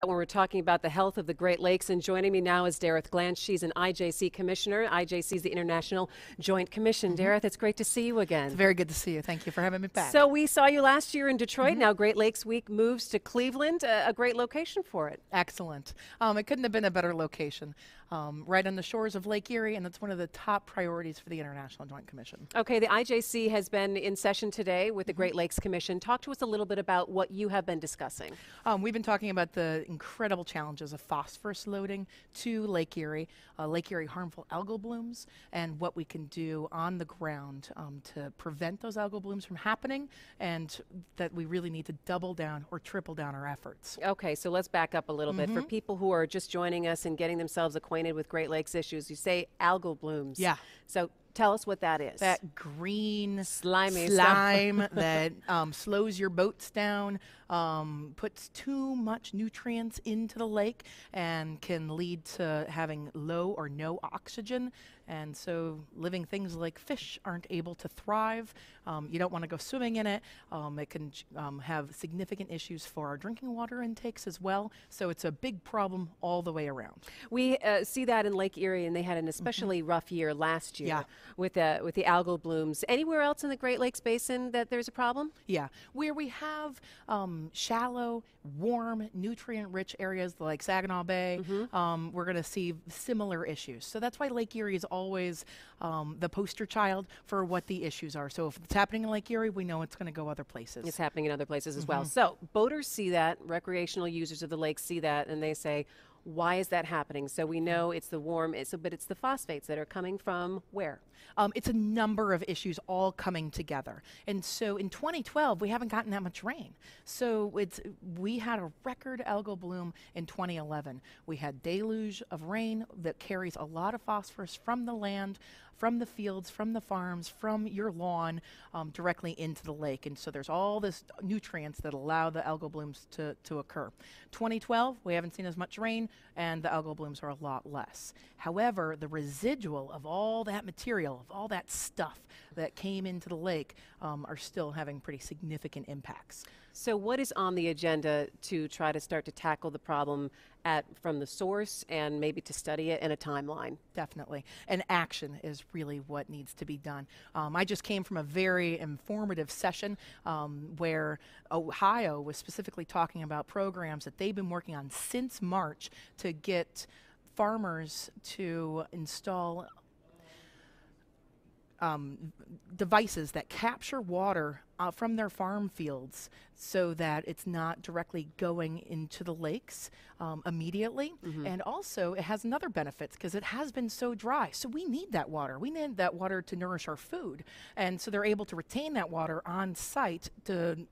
When we're talking about the health of the Great Lakes, and joining me now is Dereth Glanch. She's an IJC commissioner. IJC is the International Joint Commission. Dereth, it's great to see you again. It's very good to see you. Thank you for having me back. So we saw you last year in Detroit. Now Great Lakes Week moves to Cleveland, a great location for it. Excellent. It couldn't have been a better location. Right on the shores of Lake Erie, and it's one of the top priorities for the International Joint Commission. Okay, the IJC has been in session today with the Great Lakes Commission. Talk to us a little bit about what you have been discussing. We've been talking about the incredible challenges of phosphorus loading to Lake Erie harmful algal blooms, and what we can do on the ground to prevent those algal blooms from happening, and that we really need to double down or triple down our efforts. Okay, so let's back up a little bit. For people who are just joining us and getting themselves acquainted with Great Lakes issues, you say algal blooms. Yeah. So tell us what that is. That green slimy slime that slows your boats down, puts too much nutrients into the lake, and can lead to having low or no oxygen. And so living things like fish aren't able to thrive. You don't want to go swimming in it. It can have significant issues for our drinking water intakes as well. So it's a big problem all the way around. We see that in Lake Erie, and they had an especially rough year last year with the algal blooms. Anywhere else in the Great Lakes Basin that there's a problem? Yeah, where we have shallow, warm, nutrient-rich areas like Saginaw Bay, we're going to see similar issues. So that's why Lake Erie is always the poster child for what the issues are. So if it's happening in Lake Erie, we know it's going to go other places. It's happening in other places as well. So boaters see that, recreational users of the lake see that, and they say, why is that happening? So we know it's the but it's the phosphates that are coming from where? It's a number of issues all coming together. And so in 2012, we haven't gotten that much rain. So we had a record algal bloom in 2011. We had deluge of rain that carries a lot of phosphorus from the land, from the fields, from the farms, from your lawn, directly into the lake. And so there's all this nutrients that allow the algal blooms to occur. 2012, we haven't seen as much rain, and the algal blooms are a lot less. However, the residual of all that material, of all that stuff that came into the lake, are still having pretty significant impacts. So what is on the agenda to try to start to tackle the problem from the source, and maybe to study it in a timeline? Definitely. And action is really what needs to be done. I just came from a very informative session where Ohio was specifically talking about programs that they've been working on since March to get farmers to install devices that capture water from their farm fields so that it's not directly going into the lakes immediately. And also it has another benefits because it has been so dry. So we need that water. We need that water to nourish our food. And so they're able to retain that water on site to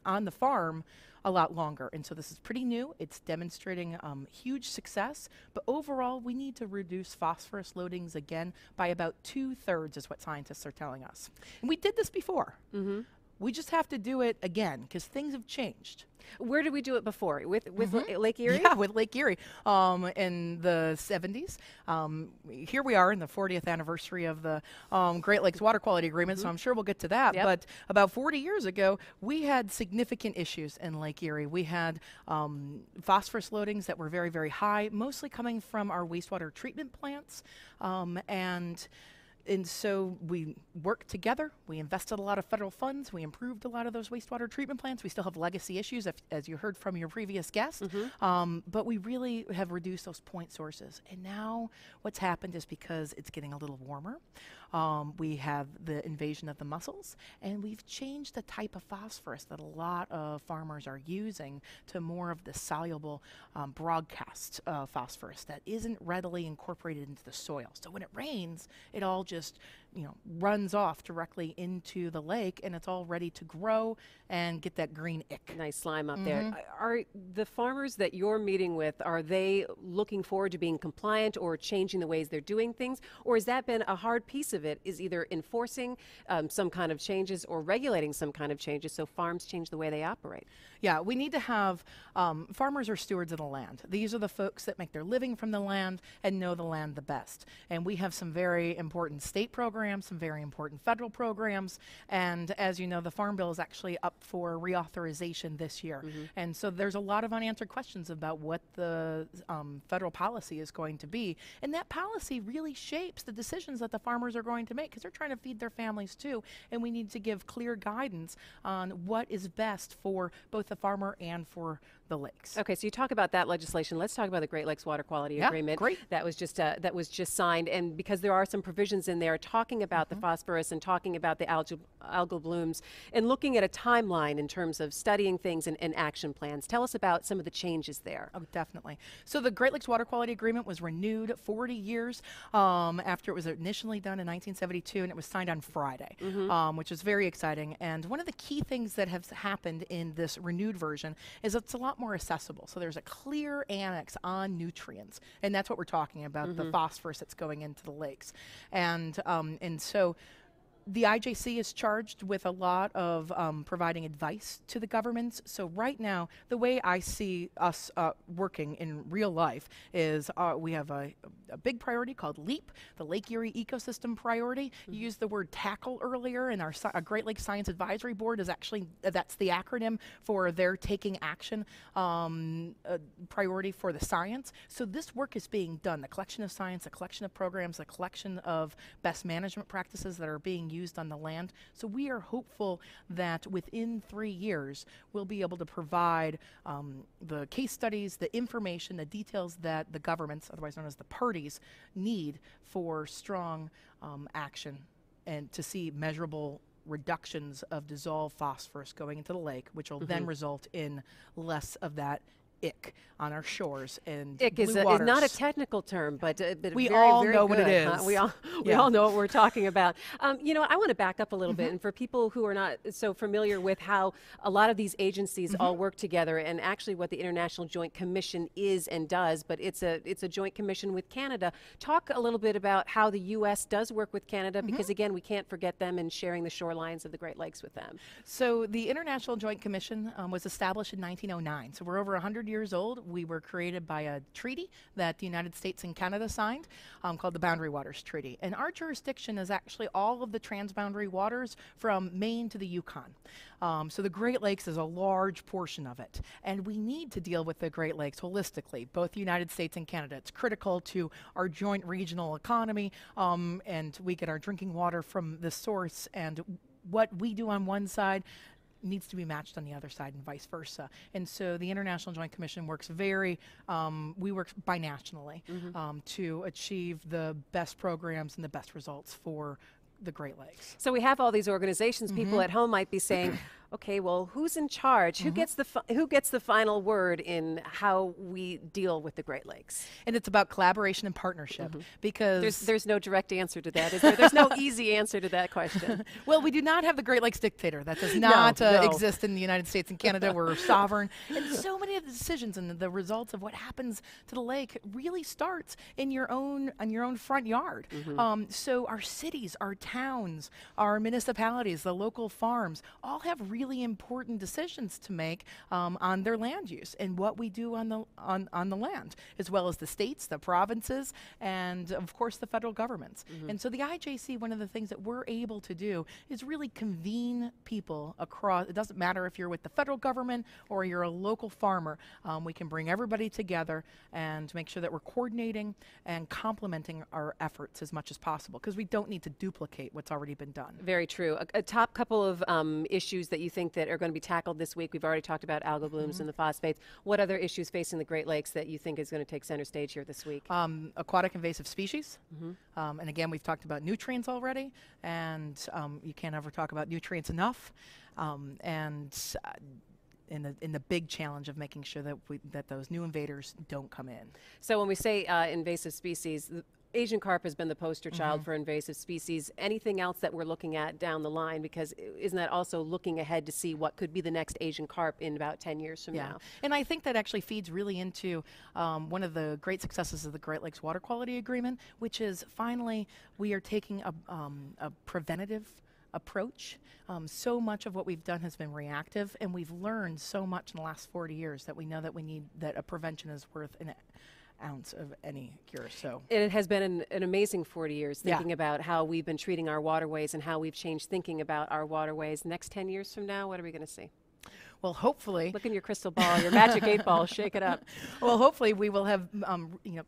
on the farm a lot longer. And so this is pretty new. It's demonstrating huge success, but overall we need to reduce phosphorus loadings again by about 2/3 is what scientists are telling us. And we did this before. We just have to do it again because things have changed. Where did we do it before? With Lake Erie? Yeah, with Lake Erie in the 70s. Here we are in the 40th anniversary of the Great Lakes Water Quality Agreement, so I'm sure we'll get to that. But about 40 years ago, we had significant issues in Lake Erie. We had phosphorus loadings that were very, very high, mostly coming from our wastewater treatment plants. And so we worked together. We invested a lot of federal funds. We improved a lot of those wastewater treatment plants. We still have legacy issues, as you heard from your previous guest. But we really have reduced those point sources. And now what's happened is because it's getting a little warmer, we have the invasion of the mussels, and we've changed the type of phosphorus that a lot of farmers are using to more of the soluble broadcast phosphorus that isn't readily incorporated into the soil. So when it rains, it all just runs off directly into the lake, and it's all ready to grow and get that green ick. Nice slime up there. Are the farmers that you're meeting with, are they looking forward to being compliant or changing the ways they're doing things, or has that been a hard piece of it is either enforcing some kind of changes or regulating some kind of changes so farms change the way they operate. Yeah, we need to have farmers are stewards of the land. These are the folks that make their living from the land and know the land the best. And we have some very important state programs, some very important federal programs. And as you know, the Farm Bill is actually up for reauthorization this year. And so there's a lot of unanswered questions about what the federal policy is going to be. And that policy really shapes the decisions that the farmers are going to make because they're trying to feed their families too. And we need to give clear guidance on what is best for both the farmer and for the lakes. Okay, so you talk about that legislation. Let's talk about the Great Lakes Water Quality Agreement. Great. That was just signed, and because there are some provisions in there talking about the phosphorus and talking about the algal blooms and looking at a timeline in terms of studying things and action plans. Tell us about some of the changes there. Oh, definitely. So the Great Lakes Water Quality Agreement was renewed 40 years after it was initially done in 1972, and it was signed on Friday, which is very exciting. And one of the key things that has happened in this renewed version is it's a lot more accessible. So there's a clear annex on nutrients, and that's what we're talking about, the phosphorus that's going into the lakes. And so the IJC is charged with a lot of providing advice to the governments. So right now, the way I see us working in real life is we have a big priority called LEAP, the Lake Erie Ecosystem Priority. You used the word tackle earlier, and our Great Lakes Science Advisory Board is actually, that's the acronym for their taking action priority for the science. So this work is being done, the collection of science, the collection of programs, the collection of best management practices that are being used on the land. So we are hopeful that within 3 years, we'll be able to provide the case studies, the information, the details that the governments, otherwise known as the parties, need for strong action and to see measurable reductions of dissolved phosphorus going into the lake, which will then result in less of that ick on our shores and ick is not a technical term, but we very, all very know good, what it is. Huh? We all know what we're talking about. You know, I want to back up a little bit, and for people who are not so familiar with how a lot of these agencies all work together, and actually what the International Joint Commission is and does, but it's a joint commission with Canada. Talk a little bit about how the U.S. does work with Canada, because again, we can't forget them and sharing the shorelines of the Great Lakes with them. So the International Joint Commission was established in 1909. So we're over 100 years old. We were created by a treaty that the United States and Canada signed called the Boundary Waters Treaty. And our jurisdiction is actually all of the transboundary waters from Maine to the Yukon. So the Great Lakes is a large portion of it. And we need to deal with the Great Lakes holistically, both the United States and Canada. It's critical to our joint regional economy, and we get our drinking water from the source, and what we do on one side needs to be matched on the other side and vice versa. And so the International Joint Commission works we work binationally to achieve the best programs and the best results for the Great Lakes. So we have all these organizations. People at home might be saying, okay, well, who's in charge? Who gets the final word in how we deal with the Great Lakes? And it's about collaboration and partnership, because there's no direct answer to that, is there? There's no easy answer to that question. Well, we do not have the Great Lakes dictator. That does not exist in the United States and Canada. We're sovereign. And so many of the decisions and the results of what happens to the lake really starts in your own front yard. So our cities, our towns, our municipalities, the local farms all have really important decisions to make on their land use and what we do on the land, as well as the states, the provinces, and of course the federal governments. And so the IJC, one of the things that we're able to do is really convene people across. It doesn't matter if you're with the federal government or you're a local farmer. We can bring everybody together and make sure that we're coordinating and complementing our efforts as much as possible, because we don't need to duplicate what's already been done. Very true. A top couple of issues that you think that are going to be tackled this week. We've already talked about algal blooms and the phosphates. What other issues facing the Great Lakes that you think is going to take center stage here this week? Aquatic invasive species. And again, we've talked about nutrients already, and you can't ever talk about nutrients enough. In the big challenge of making sure that those new invaders don't come in. So when we say invasive species, Asian carp has been the poster child for invasive species. Anything else that we're looking at down the line? Because isn't that also looking ahead to see what could be the next Asian carp in about 10 years from now? And I think that actually feeds really into one of the great successes of the Great Lakes Water Quality Agreement, which is finally we are taking a preventative approach. So much of what we've done has been reactive, and we've learned so much in the last 40 years that we know that we need that a prevention is worth an ounce of any cure. So it has been an amazing 40 years thinking about how we've been treating our waterways and how we've changed thinking about our waterways. Next 10 years from now, what are we going to see? Well, hopefully. Look in your crystal ball, your magic 8 ball, shake it up. Well, hopefully we will have,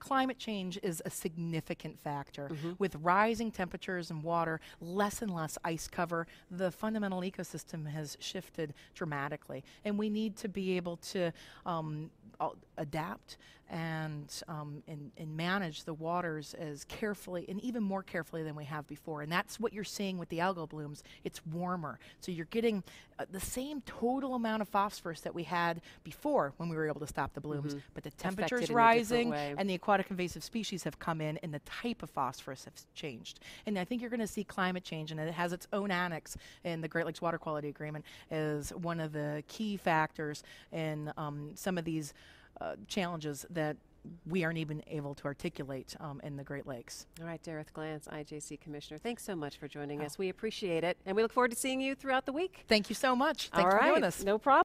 climate change is a significant factor. With rising temperatures and water, less and less ice cover, the fundamental ecosystem has shifted dramatically. And we need to be able to adapt and manage the waters as carefully and even more carefully than we have before. And that's what you're seeing with the algal blooms. It's warmer. So you're getting the same total amount of phosphorus that we had before when we were able to stop the blooms, but the temperature's rising and the aquatic invasive species have come in and the type of phosphorus has changed. And I think you're going to see climate change, and it has its own annex in the Great Lakes Water Quality Agreement as one of the key factors in some of these challenges that we aren't even able to articulate in the Great Lakes. All right, Dereth Glantz, IJC Commissioner, thanks so much for joining us. We appreciate it, and we look forward to seeing you throughout the week. Thank you so much. Thanks for doing this. No problem.